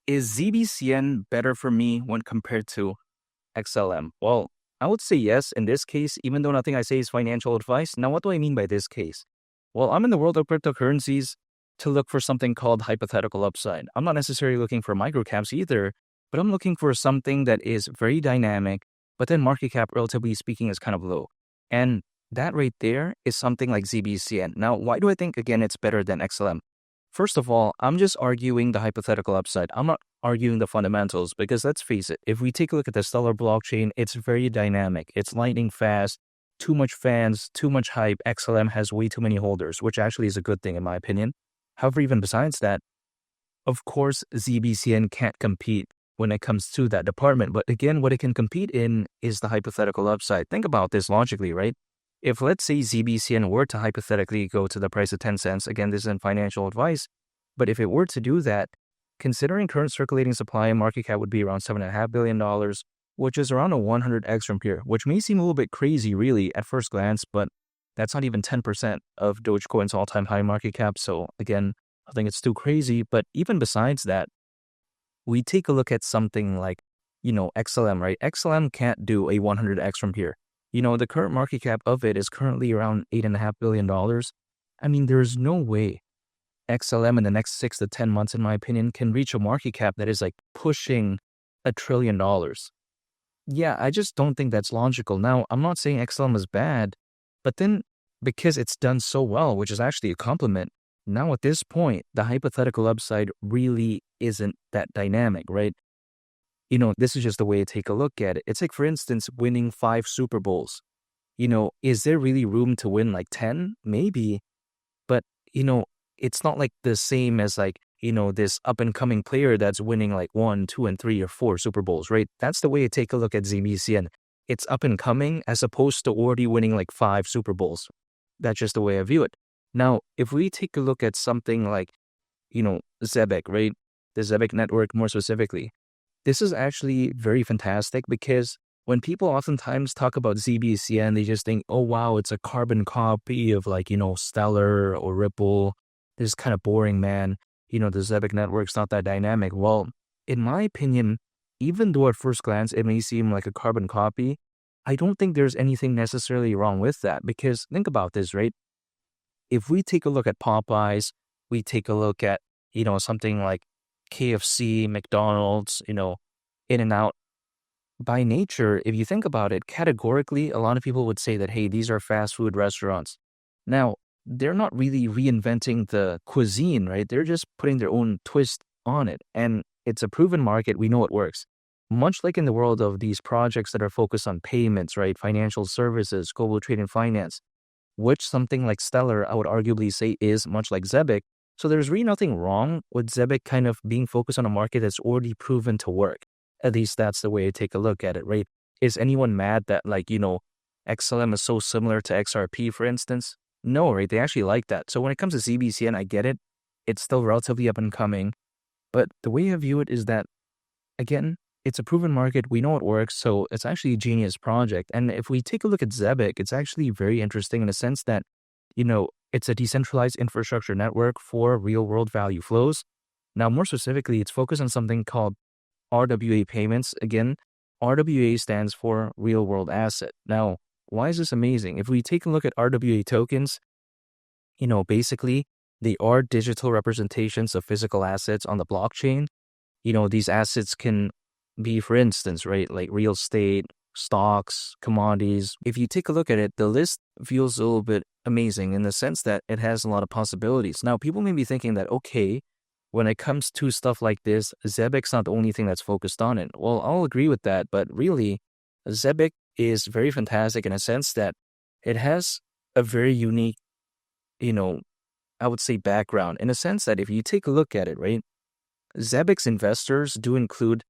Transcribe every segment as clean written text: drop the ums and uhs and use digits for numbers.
Is ZBCN better for me when compared to XLM? Well, I would say yes in this case, even though nothing I say is financial advice. Now, what do I mean by this case? Well, I'm in the world of cryptocurrencies to look for something called hypothetical upside. I'm not necessarily looking for microcaps either, but I'm looking for something that is very dynamic, but then market cap, relatively speaking, is kind of low. And that right there is something like ZBCN. Now, why do I think, again, it's better than XLM? First of all, I'm just arguing the hypothetical upside. I'm not arguing the fundamentals because let's face it, if we take a look at the Stellar blockchain, it's very dynamic. It's lightning fast, too much fans, too much hype. XLM has way too many holders, which actually is a good thing in my opinion. However, even besides that, of course, ZBCN can't compete when it comes to that department. But again, what it can compete in is the hypothetical upside. Think about this logically, right? If let's say ZBCN were to hypothetically go to the price of 10 cents, again, this isn't financial advice, but if it were to do that, considering current circulating supply, market cap would be around $7.5 billion, which is around a 100x from here, which may seem a little bit crazy really at first glance, but that's not even 10% of Dogecoin's all-time high market cap. So again, I think it's too crazy. But even besides that, we take a look at something like, XLM, right? XLM can't do a 100x from here. The current market cap of it is currently around $8.5 billion. I mean, there's no way XLM in the next 6 to 10 months, in my opinion, can reach a market cap that is like pushing $1 trillion. Yeah, I just don't think that's logical. Now, I'm not saying XLM is bad, but then because it's done so well, which is actually a compliment, now at this point, the hypothetical upside really isn't that dynamic, right? This is just the way I take a look at it. It's like, for instance, winning 5 Super Bowls. Is there really room to win like 10? Maybe. But, it's not like the same as like, this up and coming player that's winning like 1, 2, and 3 or 4 Super Bowls, right? That's the way I take a look at ZBCN. It's up and coming as opposed to already winning like 5 Super Bowls. That's just the way I view it. Now, if we take a look at something like, Zebec, right? The Zebec Network more specifically. This is actually very fantastic because when people oftentimes talk about ZBCN, they just think, oh, wow, it's a carbon copy of like, Stellar or Ripple. This is kind of boring, man. The Zebec Network's not that dynamic. Well, in my opinion, even though at first glance it may seem like a carbon copy, I don't think there's anything necessarily wrong with that because think about this, right? If we take a look at Popeyes, we take a look at, something like KFC, McDonald's, In-N-Out. By nature, if you think about it, categorically, a lot of people would say that, hey, these are fast food restaurants. Now, they're not really reinventing the cuisine, right? They're just putting their own twist on it. And it's a proven market. We know it works. Much like in the world of these projects that are focused on payments, right? Financial services, global trade and finance, which something like Stellar, I would arguably say is much like Zebec. So there's really nothing wrong with Zebec kind of being focused on a market that's already proven to work. At least that's the way I take a look at it, right? Is anyone mad that like, XLM is so similar to XRP, for instance? No, right? They actually like that. So when it comes to ZBCN, I get it. It's still relatively up and coming. But the way I view it is that, again, it's a proven market. We know it works. So it's actually a genius project. And if we take a look at Zebec, it's actually very interesting in the sense that, it's a decentralized infrastructure network for real world value flows. Now, more specifically, it's focused on something called RWA payments. Again, RWA stands for real world asset. Now, why is this amazing? If we take a look at RWA tokens, basically they are digital representations of physical assets on the blockchain. These assets can be, for instance, right, like real estate, stocks, commodities. If you take a look at it, the list feels a little bit amazing in the sense that it has a lot of possibilities. Now, people may be thinking that, okay, when it comes to stuff like this, Zebec's not the only thing that's focused on it. Well, I'll agree with that, but really, Zebec is very fantastic in a sense that it has a very unique, I would say background in a sense that if you take a look at it, right, Zebec's investors do include,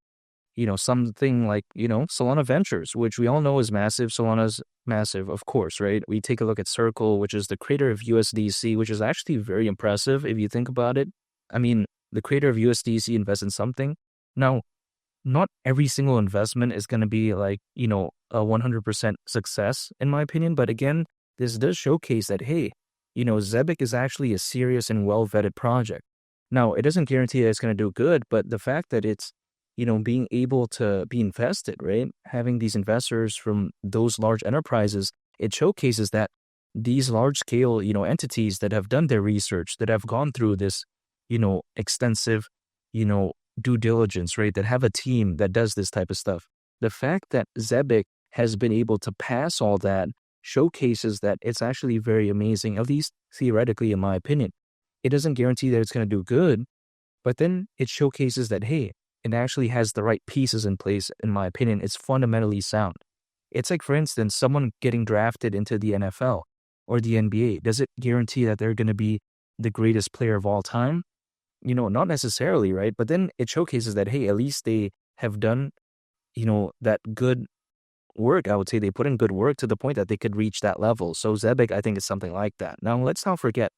something like, Solana Ventures, which we all know is massive. Solana's massive, of course, right? We take a look at Circle, which is the creator of USDC, which is actually very impressive if you think about it. I mean, the creator of USDC invests in something. Now, not every single investment is going to be like, a 100% success, in my opinion. But again, this does showcase that, hey, Zebec is actually a serious and well-vetted project. Now, it doesn't guarantee that it's going to do good, but the fact that it's, being able to be invested, right? Having these investors from those large enterprises, it showcases that these large scale, entities that have done their research, that have gone through this, extensive, you know, due diligence, right? That have a team that does this type of stuff. The fact that Zebec has been able to pass all that showcases that it's actually very amazing, at least theoretically, in my opinion. It doesn't guarantee that it's going to do good, but then it showcases that, hey, it actually has the right pieces in place. In my opinion, it's fundamentally sound. It's like, for instance, someone getting drafted into the NFL or the NBA. Does it guarantee that they're going to be the greatest player of all time? Not necessarily, right? But then it showcases that, hey, at least they have done, that good work. I would say they put in good work to the point that they could reach that level. So Zebec, I think, is something like that. Now, let's not forget,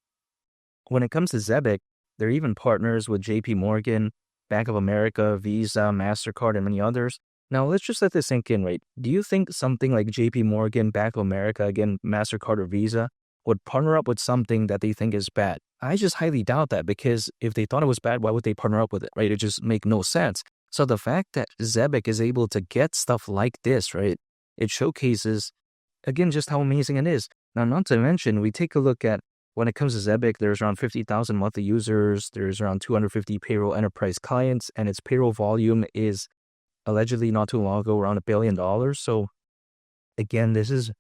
when it comes to Zebec, they're even partners with JP Morgan, Bank of America, Visa, MasterCard, and many others. Now, let's just let this sink in, right? Do you think something like JP Morgan, Bank of America, again, MasterCard or Visa, would partner up with something that they think is bad? I just highly doubt that, because if they thought it was bad, why would they partner up with it, right? It just make no sense. So the fact that Zebec is able to get stuff like this, right, it showcases, again, just how amazing it is. Now, not to mention, we take a look at, when it comes to Zebec, there's around 50,000 monthly users, there's around 250 payroll enterprise clients, and its payroll volume is allegedly not too long ago around $1 billion. So again, this is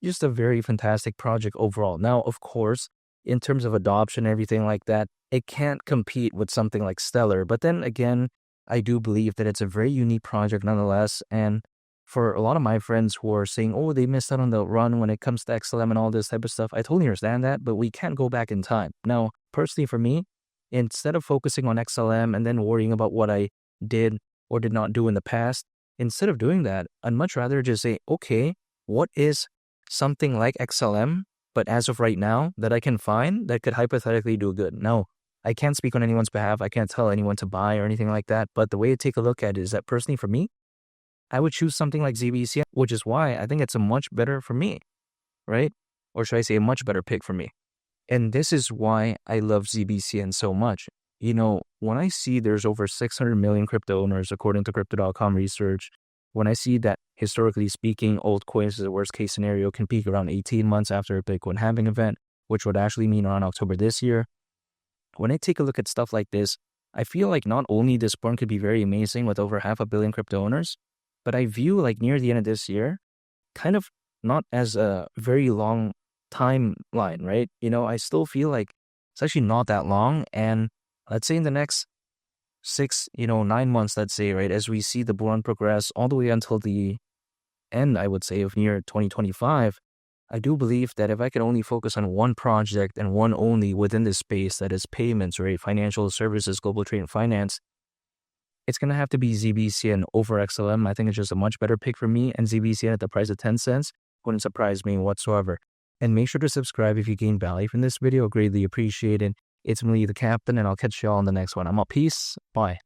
just a very fantastic project overall. Now, of course, in terms of adoption and everything like that, it can't compete with something like Stellar. But then again, I do believe that it's a very unique project nonetheless. And for a lot of my friends who are saying, oh, they missed out on the run when it comes to XLM and all this type of stuff, I totally understand that, but we can't go back in time. Now, personally for me, instead of focusing on XLM and then worrying about what I did or did not do in the past, instead of doing that, I'd much rather just say, okay, what is something like XLM, but as of right now, that I can find that could hypothetically do good? Now, I can't speak on anyone's behalf. I can't tell anyone to buy or anything like that. But the way to take a look at it is that personally for me, I would choose something like ZBCN, which is why I think it's a much better for me, right? Or should I say a much better pick for me? And this is why I love ZBCN so much. When I see there's over 600 million crypto owners, according to Crypto.com research, when I see that, historically speaking, altcoins, as a worst case scenario, can peak around 18 months after a Bitcoin halving event, which would actually mean around October this year. When I take a look at stuff like this, I feel like not only this burn could be very amazing with over 500 million crypto owners, but I view like near the end of this year, kind of not as a very long timeline, right? I still feel like it's actually not that long. And let's say in the next 9 months, let's say, right, as we see the bull run progress all the way until the end, I would say, of near 2025, I do believe that if I could only focus on one project and one only within this space, that is payments, right, financial services, global trade and finance, it's going to have to be ZBCN over XLM. I think it's just a much better pick for me, and ZBCN at the price of 10 cents wouldn't surprise me whatsoever. And make sure to subscribe if you gain value from this video. Greatly appreciated. It's me, the Captain, and I'll catch you all in the next one. I'm out. Peace. Bye.